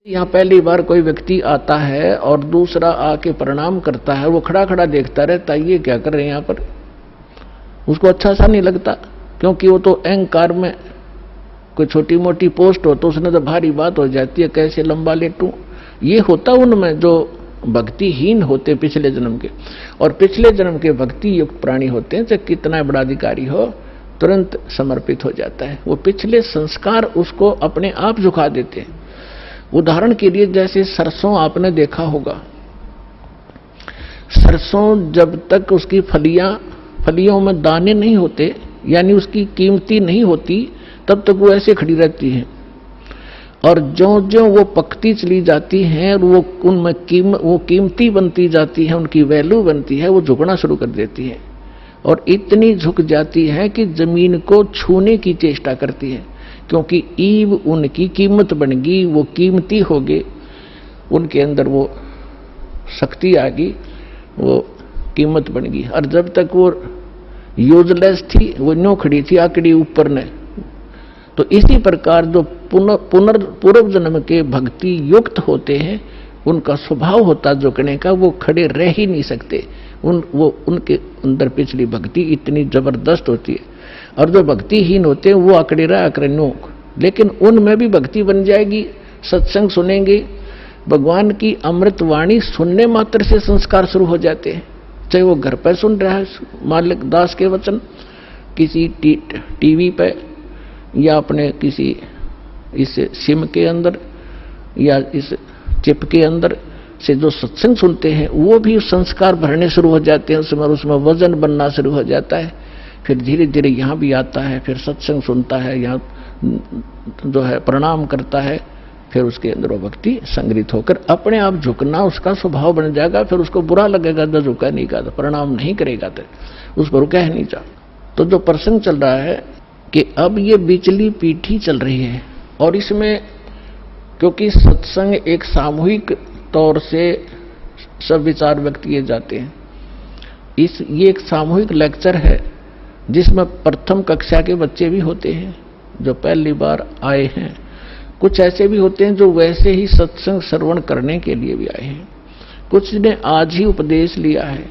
यहाँ पहली बार कोई व्यक्ति आता है और दूसरा आके प्रणाम करता है, वो खड़ा खड़ा देखता रहता है, ये क्या कर रहे हैं यहाँ पर। उसको अच्छा सा नहीं लगता, क्योंकि वो तो अहंकार में कोई छोटी मोटी पोस्ट हो तो उसने तो भारी बात हो जाती है, कैसे लंबा लेटूं। ये होता उनमें जो भक्तिहीन होते पिछले जन्म के, और पिछले जन्म के भक्ति युक्त प्राणी होते हैं, चाहे कितना बड़ा अधिकारी हो तुरंत समर्पित हो जाता है। वो पिछले संस्कार उसको अपने आप झुका देते हैं। उदाहरण के लिए जैसे सरसों आपने देखा होगा, सरसों जब तक उसकी फलियों में दाने नहीं होते, यानी उसकी कीमती नहीं होती, तब तक वो ऐसे खड़ी रहती है। और जो जो वो पकती चली जाती हैं और वो उनमें वो कीमती बनती जाती है, उनकी वैल्यू बनती है, वो झुकना शुरू कर देती है और इतनी झुक जाती है कि जमीन को छूने की चेष्टा करती है, क्योंकि ईव उनकी कीमत बन गई, वो कीमती हो गए, उनके अंदर वो शक्ति आ गई, वो कीमत बन गई। और जब तक वो यूजलेस थी, वो न्यों खड़ी थी आकड़ी ऊपर ने। तो इसी प्रकार जो पूर्व जन्म के भक्ति युक्त होते हैं, उनका स्वभाव होता झुकने का, वो खड़े रह ही नहीं सकते। उनके अंदर पिछली भक्ति इतनी जबरदस्त होती है। और जो भक्तिहीन होते हैं वो अकड़े रहा अकड़नों, लेकिन उनमें भी भक्ति बन जाएगी। सत्संग सुनेंगे, भगवान की अमृत वाणी सुनने मात्र से संस्कार शुरू हो जाते हैं। चाहे वो घर पर सुन रहा है मालिक दास के वचन, किसी टीवी पे, या अपने किसी इस सिम के अंदर या इस चिप के अंदर से जो सत्संग सुनते हैं, वो भी संस्कार भरने शुरू हो जाते हैं, उसमें वजन बनना शुरू हो जाता है। फिर धीरे धीरे यहाँ भी आता है, फिर सत्संग सुनता है, यहाँ जो है प्रणाम करता है, फिर उसके अंदर वो भक्ति संग्रहित होकर अपने आप झुकना उसका स्वभाव बन जाएगा। फिर उसको बुरा लगेगा जो झुका नहीं का, तो प्रणाम नहीं करेगा, तो उस पर कह नहीं जा। तो जो प्रसंग चल रहा है कि अब ये बिचली पीठी चल रही है, और इसमें क्योंकि सत्संग एक सामूहिक तौर से सब विचार व्यक्त किए जाते हैं, ये एक सामूहिक लेक्चर है जिसमें प्रथम कक्षा के बच्चे भी होते हैं जो पहली बार आए हैं, कुछ ऐसे भी होते हैं जो वैसे ही सत्संग श्रवण करने के लिए भी आए हैं, कुछ ने आज ही उपदेश लिया है,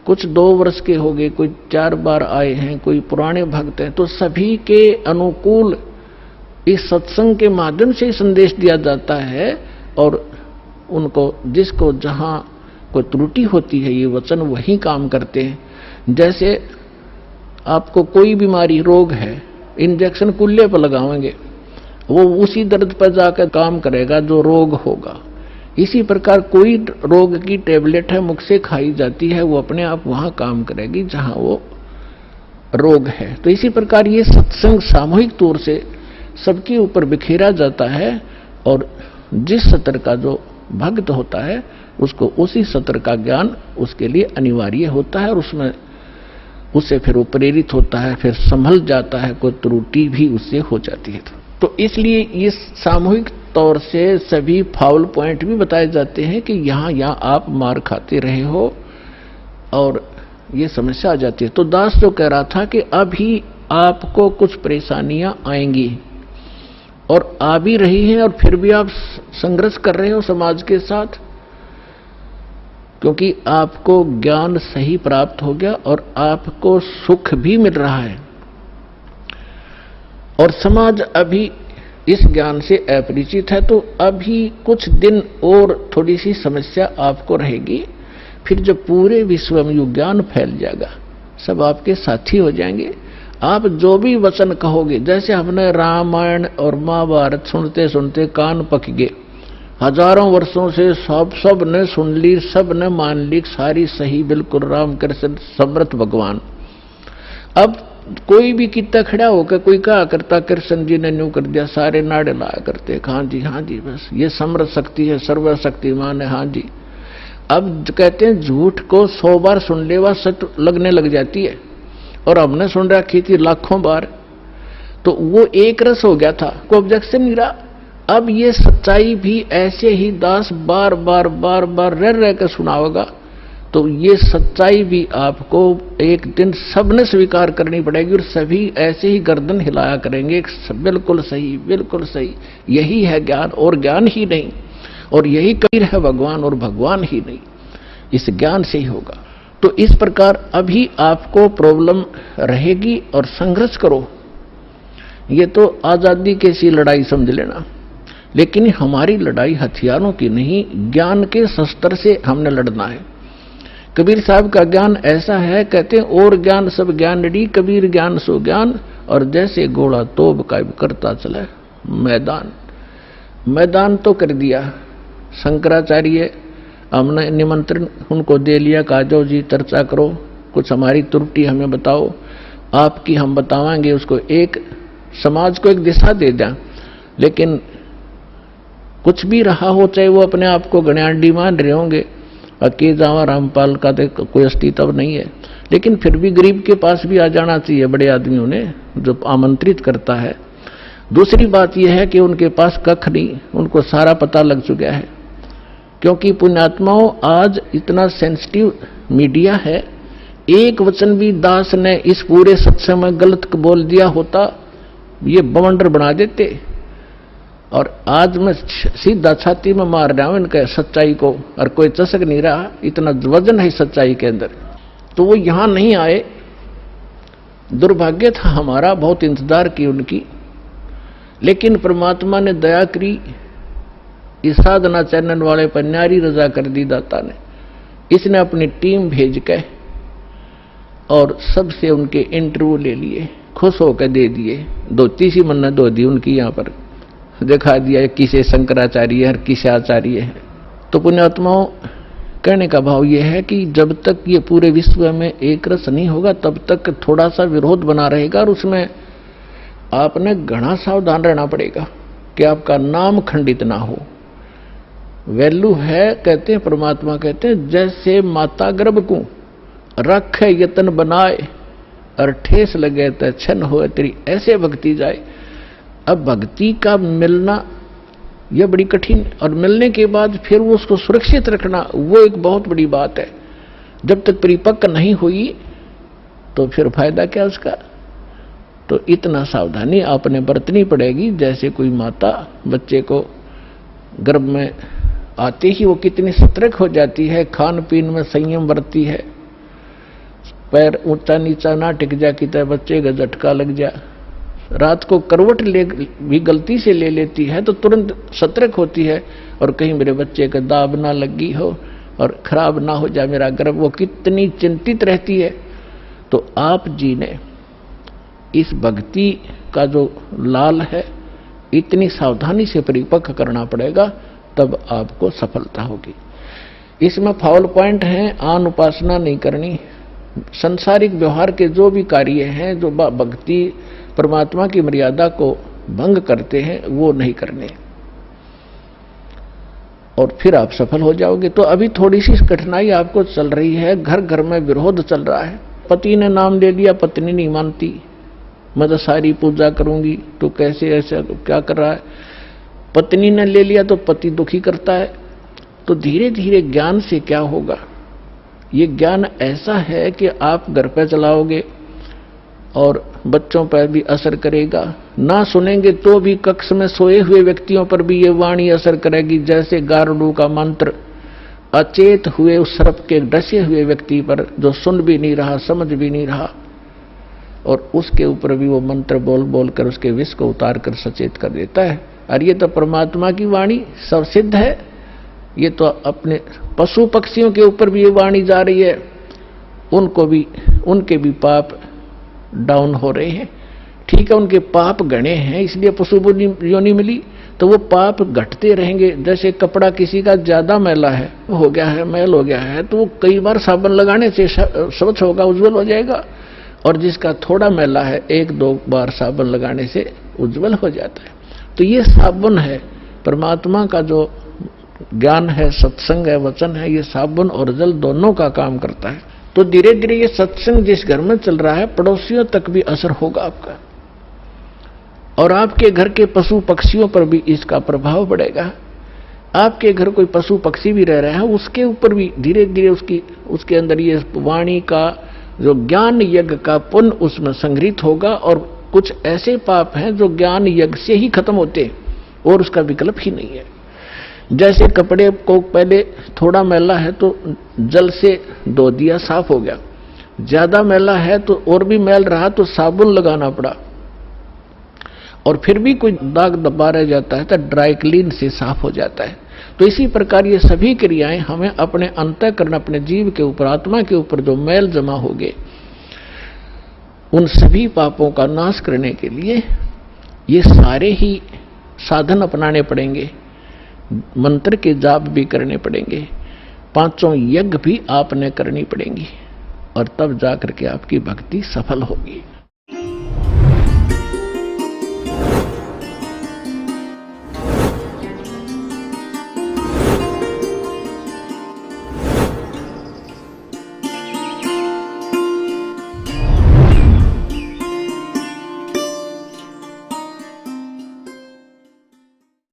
कुछ 2 वर्ष के हो गए, कोई 4 बार आए हैं, कोई पुराने भक्त हैं। तो सभी के अनुकूल इस सत्संग के माध्यम से संदेश दिया जाता है, और उनको जिसको जहां कोई त्रुटि होती है ये वचन वही काम करते हैं। जैसे आपको कोई बीमारी रोग है, इंजेक्शन कुल्ले पर लगाएंगे, वो उसी दर्द पर जाकर काम करेगा जो रोग होगा। इसी प्रकार कोई रोग की टेबलेट है, मुख से खाई जाती है, वो अपने आप वहां काम करेगी जहां वो रोग है। तो इसी प्रकार ये सत्संग सामूहिक तौर से सबके ऊपर बिखेरा जाता है, और जिस सत्र का जो भक्त होता है उसको उसी सत्र का ज्ञान उसके लिए अनिवार्य होता है, और उससे फिर वो प्रेरित होता है, फिर संभल जाता है, कोई त्रुटि भी उससे हो जाती है। तो इसलिए इस सामूहिक तौर से सभी फाउल पॉइंट भी बताए जाते हैं कि यहाँ आप मार खाते रहे हो और ये समस्या आ जाती है। तो दास जो कह रहा था कि अभी आपको कुछ परेशानियां आएंगी, और आ भी रही हैं, और फिर भी आप संघर्ष कर रहे हो समाज के साथ, क्योंकि आपको ज्ञान सही प्राप्त हो गया और आपको सुख भी मिल रहा है, और समाज अभी इस ज्ञान से अपरिचित है। तो अभी कुछ दिन और थोड़ी सी समस्या आपको रहेगी, फिर जब पूरे विश्व में यो ज्ञान फैल जाएगा, सब आपके साथी हो जाएंगे। आप जो भी वचन कहोगे, जैसे हमने रामायण और महाभारत सुनते सुनते कान पक गए, हजारों वर्षों से सब ने सुन ली, सब ने मान ली, सारी सही, बिल्कुल राम कृष्ण समर्थ भगवान। अब कोई भी कितना खड़ा होकर कोई कहा करता कृष्ण जी ने न्यू कर दिया, सारे नाड़े लाया करते, हाँ जी बस ये समर्थ शक्ति है, सर्वशक्तिमान है, हाँ जी। अब कहते हैं झूठ को 100 बार सुन ले वह सच लगने लग जाती है, और हमने सुन रखी थी लाखों बार, तो वो एक रस हो गया था, कोई ऑब्जेक्शन नहीं रहा। अब ये सच्चाई भी ऐसे ही दास बार बार रह कर सुनाओगा, तो ये सच्चाई भी आपको एक दिन सबने स्वीकार करनी पड़ेगी, और सभी ऐसे ही गर्दन हिलाया करेंगे, बिल्कुल सही, यही है ज्ञान, और ज्ञान ही नहीं। और यही कबीर है भगवान, और भगवान ही नहीं, इस ज्ञान से ही होगा। तो इस प्रकार अभी आपको प्रॉब्लम रहेगी और संघर्ष करो। ये तो आजादी की सी लड़ाई समझ लेना, लेकिन हमारी लड़ाई हथियारों की नहीं, ज्ञान के शस्त्र से हमने लड़ना है। कबीर साहब का ज्ञान ऐसा है, कहते हैं और ज्ञान सब ज्ञानड़ी, कबीर ज्ञान सो ज्ञान, और जैसे घोड़ा तोब का करता चला मैदान। मैदान तो कर दिया शंकराचार्य, हमने निमंत्रण उनको दे लिया, कहा जाओ जी चर्चा करो, कुछ हमारी त्रुटि हमें बताओ, आपकी हम बतावांगे, उसको एक समाज को एक दिशा दे दें। लेकिन कुछ भी रहा हो, चाहे वो अपने आप को गण्याडी मान रहे होंगे, अके जावा रामपाल का तो कोई अस्तित्व नहीं है, लेकिन फिर भी गरीब के पास भी आ जाना चाहिए बड़े आदमियों ने, जो आमंत्रित करता है। दूसरी बात यह है कि उनके पास कख नहीं, उनको सारा पता लग चुका है, क्योंकि पुण्यात्माओं आज इतना सेंसिटिव मीडिया है, एक वचन भी दास ने इस पूरे सत्संग में गलत बोल दिया होता, ये बवंडर बना देते। और आज मैं सीधा छाती में मार रहा हूं इनके सच्चाई को, और कोई चसक नहीं रहा, इतना वजन है सच्चाई के अंदर। तो वो यहां नहीं आए, दुर्भाग्य था हमारा, बहुत इंतजार की उनकी, लेकिन परमात्मा ने दया करी, इस साधना चैनल वाले पर न्यारी रजा कर दी दाता ने। इसने अपनी टीम भेज के और सबसे उनके इंटरव्यू ले लिए, खुश होकर दे दिए, धोती सी मन्नत धो दी उनकी, यहां पर दिखा दिया किसे शंकराचार्य है, किसे आचार्य है। तो पुण्यात्माओं, कहने का भाव यह है कि जब तक ये पूरे विश्व में एक रस नहीं होगा, तब तक थोड़ा सा विरोध बना रहेगा, और उसमें आपने घना सावधान रहना पड़ेगा कि आपका नाम खंडित ना हो। वैल्यू है, कहते हैं परमात्मा, कहते हैं जैसे माता गर्भ को रखे यतन बनाए, और ठेस लगे तो छन हो तेरी, ऐसे भक्ति जाए। अब भक्ति का मिलना यह बड़ी कठिन, और मिलने के बाद फिर वो उसको सुरक्षित रखना, वो एक बहुत बड़ी बात है। जब तक परिपक्व नहीं हुई तो फिर फायदा क्या उसका। तो इतना सावधानी आपने बरतनी पड़ेगी, जैसे कोई माता बच्चे को गर्भ में आते ही वो कितनी सतर्क हो जाती है, खान पीन में संयम बरतती है, पैर ऊंचा नीचा ना टिक जा कि तय बच्चे का झटका लग जा, रात को करवट ले भी गलती से ले लेती है तो तुरंत सतर्क होती है, और कहीं मेरे बच्चे का दाब ना लगी हो और खराब ना हो जाए मेरा गर्भ, वो कितनी चिंतित रहती है। तो आप जी ने इस भक्ति का जो लाल है, इतनी सावधानी से परिपक्व करना पड़ेगा, तब आपको सफलता होगी। इसमें फाउल पॉइंट है, आन उपासना नहीं करनी, संसारिक व्यवहार के जो भी कार्य हैं जो भक्ति परमात्मा की मर्यादा को भंग करते हैं, वो नहीं करने, और फिर आप सफल हो जाओगे। तो अभी थोड़ी सी कठिनाई आपको चल रही है, घर घर में विरोध चल रहा है। पति ने नाम ले लिया, पत्नी नहीं मानती, मैं तो सारी पूजा करूंगी, तो कैसे ऐसा क्या कर रहा है। पत्नी ने ले लिया तो पति दुखी करता है। तो धीरे धीरे ज्ञान से क्या होगा, ये ज्ञान ऐसा है कि आप घर पे चलाओगे और बच्चों पर भी असर करेगा, ना सुनेंगे तो भी कक्ष में सोए हुए व्यक्तियों पर भी ये वाणी असर करेगी, जैसे गारुड़ का मंत्र अचेत हुए उस सर्प के डसे हुए व्यक्ति पर, जो सुन भी नहीं रहा, समझ भी नहीं रहा, और उसके ऊपर भी वो मंत्र बोल बोल कर उसके विष को उतार कर सचेत कर देता है। और ये तो परमात्मा की वाणी सब सिद्ध है। ये तो अपने पशु पक्षियों के ऊपर भी ये वाणी जा रही है, उनको भी, उनके भी पाप डाउन हो रहे हैं। ठीक है, उनके पाप गणे हैं, इसलिए पशु योनि मिली, तो वो पाप घटते रहेंगे। जैसे कपड़ा किसी का ज्यादा मैला है, हो गया है, मैल हो गया है, तो वो कई बार साबुन लगाने से स्वच्छ होगा, उज्जवल हो जाएगा, और जिसका थोड़ा मैला है, एक दो बार साबुन लगाने से उज्जवल हो जाता है। तो ये साबुन है, परमात्मा का जो ज्ञान है, सत्संग है, वचन है, ये साबुन और जल दोनों का काम करता है। तो धीरे धीरे ये सत्संग जिस घर में चल रहा है, पड़ोसियों तक भी असर होगा आपका, और आपके घर के पशु पक्षियों पर भी इसका प्रभाव पड़ेगा। आपके घर कोई पशु पक्षी भी रह रहा है, उसके ऊपर भी धीरे धीरे उसके अंदर ये वाणी का जो ज्ञान यज्ञ का पुण्य उसमें संग्रहित होगा। और कुछ ऐसे पाप हैं जो ज्ञान यज्ञ से ही खत्म होते, और उसका विकल्प ही नहीं है। जैसे कपड़े को पहले थोड़ा मैला है तो जल से धो दिया, साफ हो गया, ज्यादा मैला है तो और भी मैल रहा तो साबुन लगाना पड़ा, और फिर भी कोई दाग दबा रह जाता है तो ड्राई क्लीन से साफ हो जाता है। तो इसी प्रकार ये सभी क्रियाएं हमें अपने अंतःकरण, अपने जीव के ऊपर, आत्मा के ऊपर जो मैल जमा हो गए, उन सभी पापों का नाश करने के लिए ये सारे ही साधन अपनाने पड़ेंगे, मंत्र के जाप भी करने पड़ेंगे, 5 यज्ञ भी आपने करनी पड़ेंगी, और तब जाकर के आपकी भक्ति सफल होगी।